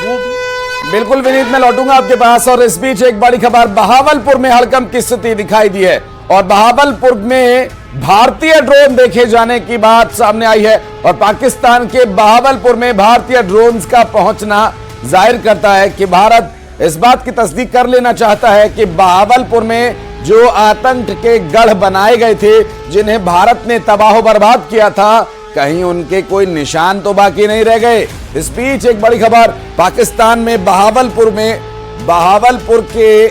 वो भी। बिल्कुल विनीत, मैं लौटूंगा आपके पास। और इस बीच एक बड़ी खबर बहावलपुर में हड़कंप की स्थिति दिखाई दी है और बहावलपुर में भारतीय ड्रोन देखे जाने की बात सामने आई है और पाकिस्तान के बहावलपुर में भारतीय ड्रोन्स का पहुंचना जाहिर करता है कि भारत इस बात की तस्दीक कर लेना चाहता है कि बहावलपुर में जो आतंक के गढ़ बनाए गए थे, जिन्हें भारत ने तबाह बर्बाद किया था, कहीं उनके कोई निशान तो बाकी नहीं रह गए। इस बीच एक बड़ी खबर पाकिस्तान में बहावलपुर के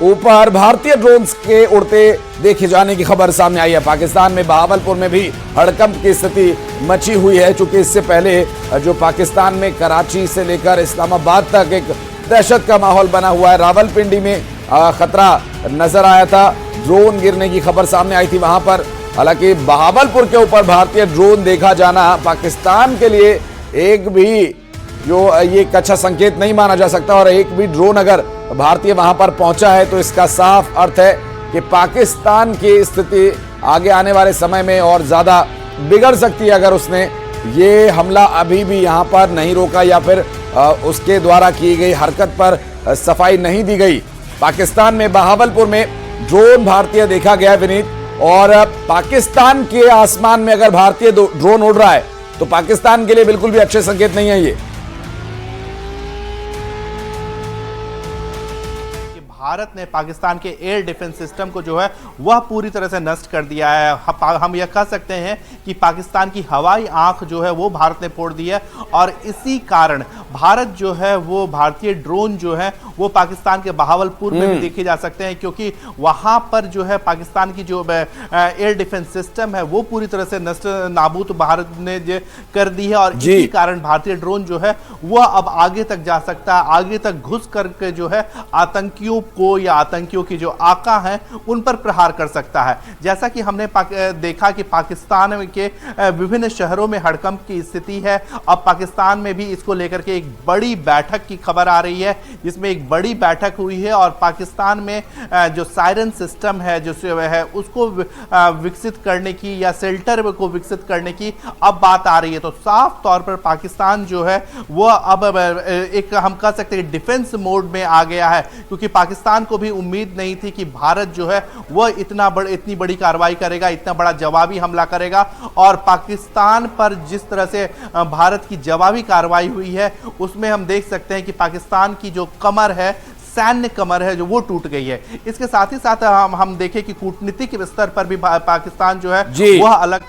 ऊपर भारतीय ड्रोन्स के उड़ते देखे जाने की खबर सामने आई है। पाकिस्तान में बहावलपुर में भी हड़कंप की स्थिति मची हुई है, क्योंकि इससे पहले जो पाकिस्तान में कराची से लेकर इस्लामाबाद तक एक दहशत का माहौल बना हुआ है। रावलपिंडी में खतरा नजर आया था, ड्रोन गिरने की खबर सामने आई थी वहां पर। हालांकि बहावलपुर के ऊपर भारतीय ड्रोन देखा जाना पाकिस्तान के लिए एक भी ये एक अच्छा संकेत नहीं माना जा सकता। और एक भी ड्रोन अगर भारतीय वहां पर पहुंचा है तो इसका साफ अर्थ है कि पाकिस्तान की स्थिति आगे आने वाले समय में और ज्यादा बिगड़ सकती है अगर उसने ये हमला अभी भी यहां पर नहीं रोका या फिर उसके द्वारा की गई हरकत पर सफाई नहीं दी गई। पाकिस्तान में बहावलपुर में ड्रोन भारतीय देखा गया विनीत, और पाकिस्तान के आसमान में अगर भारतीय ड्रोन उड़ रहा है तो पाकिस्तान के लिए बिल्कुल भी अच्छे संकेत नहीं है ये। भारत ने पाकिस्तान के एयर डिफेंस सिस्टम को जो है वह पूरी तरह से नष्ट कर दिया है। हम यह कह सकते हैं कि पाकिस्तान की हवाई आंख जो है वो भारत ने फोड़ दी है और इसी कारण भारत जो है वो भारतीय ड्रोन जो है वो पाकिस्तान के बहावलपुर में भी देखे जा सकते हैं, क्योंकि वहां पर जो है पाकिस्तान की जो एयर डिफेंस सिस्टम है वो पूरी तरह से नष्ट नाबूद भारत ने कर दी है। और इसी कारण भारतीय ड्रोन जो है वह अब आगे तक जा सकता है, आगे तक घुस करके जो है आतंकियों को या आतंकियों की जो आका हैं उन पर प्रहार कर सकता है। जैसा कि हमने देखा कि पाकिस्तान के विभिन्न शहरों में हड़कंप की स्थिति है। अब पाकिस्तान में भी इसको लेकर के एक बड़ी बैठक की खबर आ रही है, जिसमें एक बड़ी बैठक हुई है और पाकिस्तान में जो सायरन सिस्टम है जो है उसको विकसित करने की या शेल्टर को विकसित करने की अब बात आ रही है। तो साफ तौर पर पाकिस्तान जो है वह अब एक हम कह सकते हैं डिफेंस मोड में आ गया है, क्योंकि पाकिस्तान को भी उम्मीद नहीं थी कि भारत जो है वह इतनी बड़ी कार्रवाई करेगा, इतना बड़ा जवाबी हमला करेगा। और पाकिस्तान पर जिस तरह से भारत की जवाबी कार्रवाई हुई है उसमें हम देख सकते हैं कि पाकिस्तान की जो कमर है, सैन्य कमर है, जो वो टूट गई है। इसके साथ ही साथ हम देखें कि कूटनीतिक स्तर पर भी पाकिस्तान जो है वह अलग